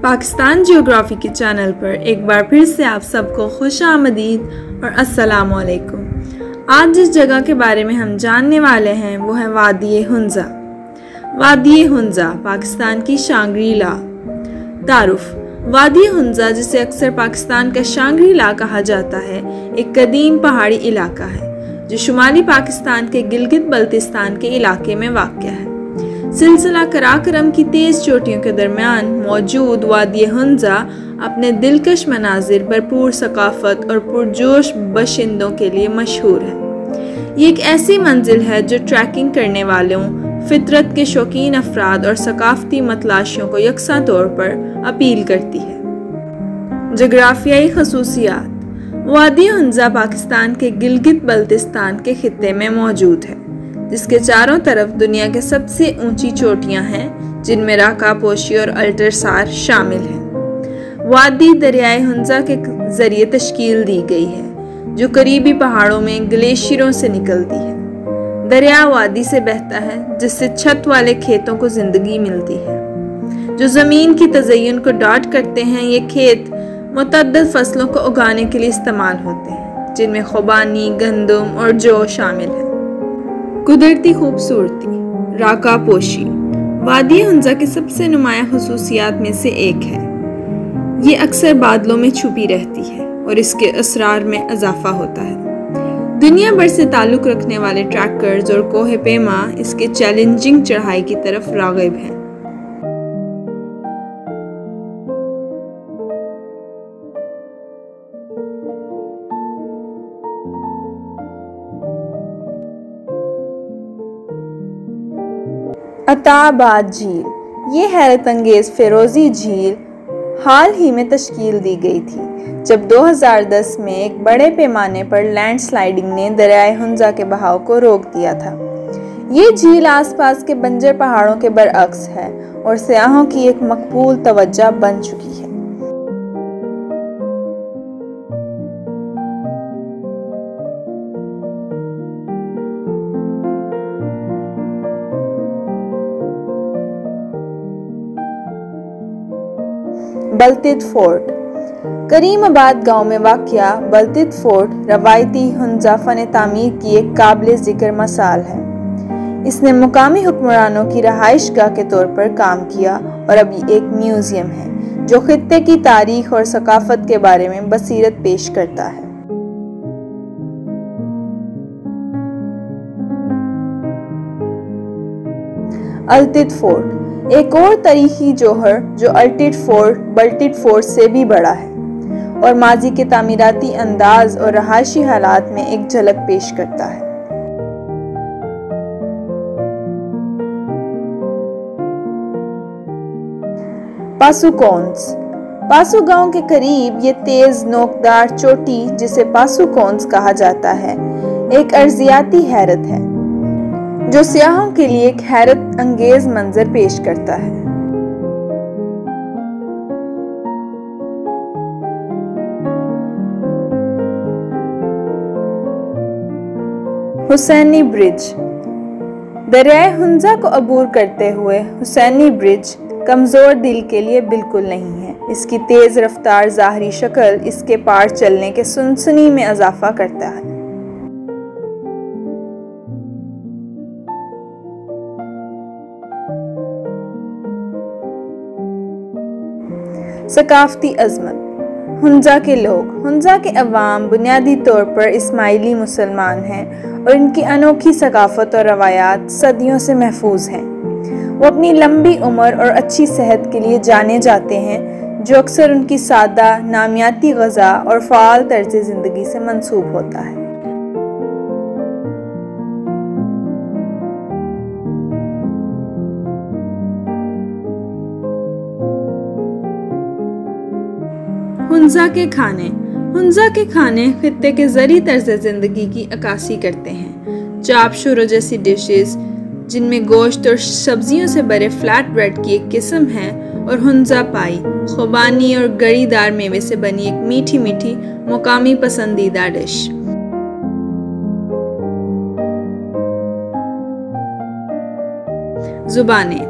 Pakistan geography के channel पर एक बार फिर से आप सबको खुश आमदीद और अस्सलाम वालेकुम। आज जिस जगह के बारे में हम जानने वाले हैं वो है वादी हुंजा। वादी हुंजा पाकिस्तान की शांग्री-ला। तारुफ: वादी हुंजा, जिसे अक्सर पाकिस्तान का शांग्री-ला कहा जाता है, एक कदीम पहाड़ी इलाका है जो शुमाली पाकिस्तान के गिलगित बल्तिस्तान के इलाके में वाक़ है। सिलसिला कराकरम की तेज चोटियों के दरमियान मौजूद वादी हुंजा अपने दिलकश मनाजिर, भरपूर सकाफत और पुरजोश बशिंदों के लिए मशहूर है। ये एक ऐसी मंजिल है जो ट्रैकिंग करने वालों, फितरत के शौकीन अफराद और सकाफती मतलाशियों को यकसा तौर पर अपील करती है। जोग्राफियाई खसूसियात: वादी हुंजा पाकिस्तान के गिलगित बल्तिस्तान के खित्ते में मौजूद है, जिसके चारों तरफ दुनिया के सबसे ऊंची चोटियां हैं, जिनमें राका पोशी और अल्टरसार शामिल हैं। वादी दरियाए हुंजा के जरिए तश्कील दी गई है, जो करीबी पहाड़ों में ग्लेशियरों से निकलती है। दरिया वादी से बहता है, जिससे छत वाले खेतों को जिंदगी मिलती है। जो ज़मीन की तज़य्युन को डॉट करते हैं, ये खेत मुतअद्दिद फसलों को उगाने के लिए इस्तेमाल होते हैं, जिनमें खुबानी, गंदम और जौ शामिल है। कुदरती खूबसूरती: राका पोशी वादी हुंजा की सबसे नुमायां खुसूसियात में से एक है। ये अक्सर बादलों में छुपी रहती है और इसके असरार में इजाफा होता है। दुनिया भर से ताल्लुक़ रखने वाले ट्रैकर्स और कोहे पेमा इसके चैलेंजिंग चढ़ाई की तरफ राग़िब हैं। अताबाद झील: ये हैरत अंगेज फेरोजी झील हाल ही में तश्कील दी गई थी, जब 2010 में एक बड़े पैमाने पर लैंडस्लाइडिंग ने दरियाए हुंजा के बहाव को रोक दिया था। ये झील आसपास के बंजर पहाड़ों के बरअक्स है और सयाहों की एक मकबूल तवज्जो बन चुकी है। बल्तित फोर्ट: करीमाबाद गांव में वाक़या बल्तित फोर्ट रवायती हुंजा फन तामीर की एक काबिल ज़िक्र मिसाल है। इसने मुकामी हुक्मरानों की रहाइशगाह के तौर पर काम किया और अभी एक म्यूजियम है जो खित्ते की तारीख और सकाफत के बारे में बसीरत पेश करता है। अल्तित फोर्ट एक और तारीखी जौहर जो बल्टिट फोर्ट से भी बड़ा है और माजी के तामीराती अंदाज और रहायशी हालात में एक झलक पेश करता है। पासुकोन्स: पासु गांव के करीब ये तेज नोकदार चोटी, जिसे पासुकोन्स कहा जाता है, एक अर्जियाती हैरत है जो सियाहों के लिए एक हैरत अंगेज मंजर पेश करता है। हुसैनी ब्रिज: दरियाए हुंजा को अबूर करते हुए हुसैनी ब्रिज कमजोर दिल के लिए बिल्कुल नहीं है। इसकी तेज रफ्तार ज़ाहरी शक्ल इसके पार चलने के सुनसनी में इजाफा करता है। सकाफती अजमत: हुंजा के लोग, हुंजा के अवाम बुनियादी तौर पर इस्माइली मुसलमान हैं और इनकी अनोखी सकाफत और रवायात सदियों से महफूज हैं। वो अपनी लंबी उम्र और अच्छी सेहत के लिए जाने जाते हैं, जो अक्सर उनकी सादा, नामियाती ग़िज़ा और फ़ाल तर्ज़ ज़िंदगी से मंसूब होता है। हुंजा के खाने: हुंजा के खाने खित्ते के ज़री तर्ज़ ज़िंदगी की अक्कासी करते हैं। चाप शुरो जैसी डिशेस, जिनमें गोश्त और सब्जियों से भरे फ्लैट ब्रेड की एक किस्म है, और हुंजा पाई, खुबानी और गरीदार मेवे से बनी एक मीठी मीठी मुकामी पसंदीदा डिश। ज़ुबानें: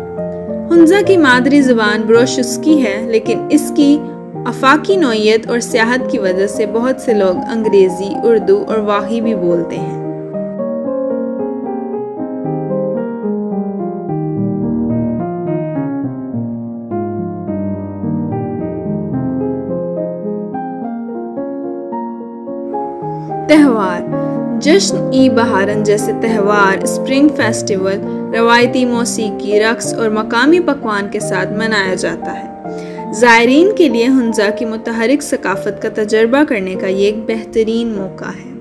हुंजा की मादरी ज़ुबान ब्रोशुस्की है, लेकिन इसकी अफाकी नौइयत और सियाहत की वजह से बहुत से लोग अंग्रेज़ी, उर्दू और वाही भी बोलते हैं। त्यौहार। जश्न-ई-बहारन जैसे त्यौहार स्प्रिंग फेस्टिवल रवायती मौसीकी, रक्स और मकामी पकवान के साथ मनाया जाता है। ज़ायरीन के लिए हुंजा की मुतहरिक सकाफ़त का तजर्बा करने का ये एक बेहतरीन मौका है।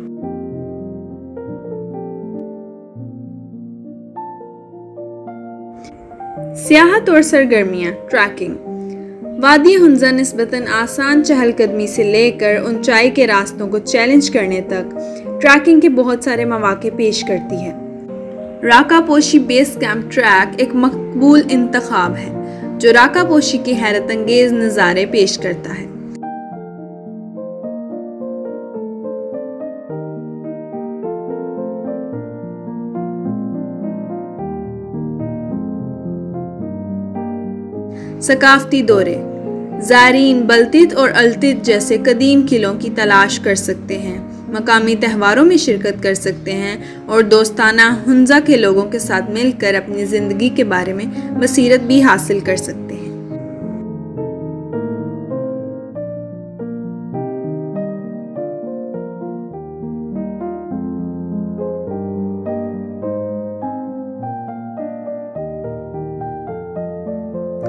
सियाहत और सरगर्मियाँ। ट्रैकिंग। वादी हुंजा निस्बतन आसान चहलकदमी से लेकर ऊंचाई के रास्तों को चैलेंज करने तक ट्रैकिंग के बहुत सारे मौके पेश करती है। राकापोशी बेस कैंप ट्रैक एक मकबूल इंतखाब है जो राकापोशी के हैरत अंगेज नज़ारे पेश करता है। सकाफती दौरे। ज़ायरीन बल्तित और अल्तित जैसे कदीम किलों की तलाश कर सकते हैं, मकामी त्यौहारों में शिरकत कर सकते हैं और दोस्ताना हुंजा के लोगों के साथ मिलकर अपनी ज़िंदगी के बारे में बसीरत भी हासिल कर सकते हैं।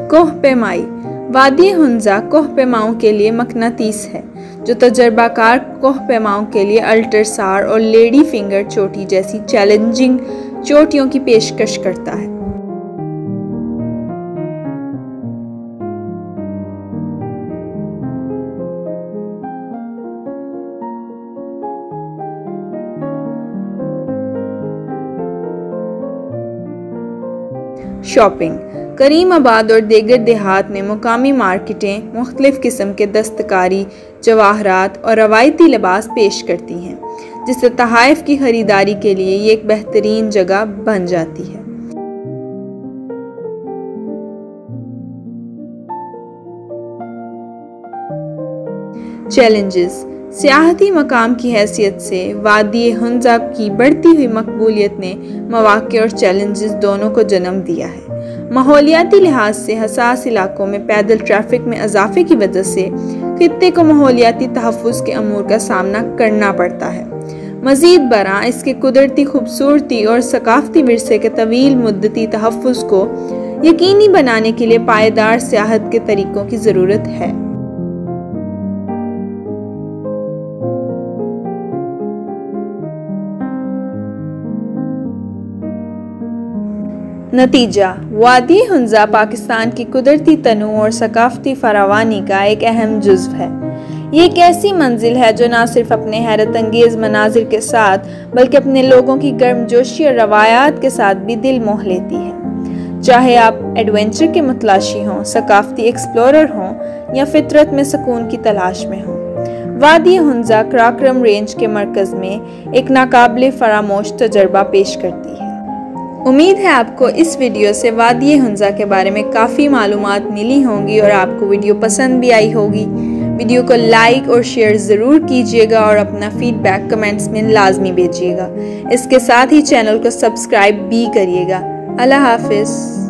कोह पेमाई। वादी हुंजा कोह पेमाओं के लिए मकनातीस है, जो तजर्बाकार कोह पेमाओं के लिए अल्टरसार और लेडी फिंगर चोटी जैसी चैलेंजिंग चोटियों की पेशकश करता है। शॉपिंग। करीमाबाद और दीगर देहात में मुकामी मार्केटें मुख्तलिफ किस्म के दस्तकारी, जवाहरात और रवायती लिबास पेश करती हैं, जिससे तहाइफ की खरीदारी के लिए ये एक बेहतरीन जगह बन जाती है। चैलेंजेस। सियाहती मकाम की हैसियत से वादी हुंजा की बढ़ती हुई मकबूलियत ने मौक़े और चैलेंजेस दोनों को जन्म दिया है। माहौलियाती लिहाज से हसास इलाकों में पैदल ट्रैफिक में इजाफे की वजह से खित्ते को माहौलियाती तहफ़्फ़ुज़ के अमूर का सामना करना पड़ता है। मज़ीद बरां इसके कुदरती खूबसूरती और सकाफ़ती विरसे के तवील मुद्दती तहफ़्फ़ुज़ को यकीनी बनाने के लिए पायदार सियाहत के तरीक़ों की ज़रूरत है। नतीजा। वादी हुंजा पाकिस्तान की कुदरती तनू और सकाफ़ती फरावानी का एक अहम जुज़्व है। ये एक ऐसी मंजिल है जो न सिर्फ अपने हैरत अंगेज़ मनाजिर के साथ बल्कि अपने लोगों की गर्मजोशी और रवायात के साथ भी दिल मोह लेती है। चाहे आप एडवेंचर के मुतलाशी हों, सकाफ़ती एक्सप्लोरर हों या फितरत में सुकून की तलाश में हों, वादी हुंजा कराक्रम रेंज के मरकज़ में एक नाकाबिले फरामोश तजर्बा पेश करती है। उम्मीद है आपको इस वीडियो से वादी हुंजा के बारे में काफ़ी मालूमात मिली होंगी और आपको वीडियो पसंद भी आई होगी। वीडियो को लाइक और शेयर ज़रूर कीजिएगा और अपना फीडबैक कमेंट्स में लाजमी भेजिएगा। इसके साथ ही चैनल को सब्सक्राइब भी करिएगा। अल्लाह हाफिज़।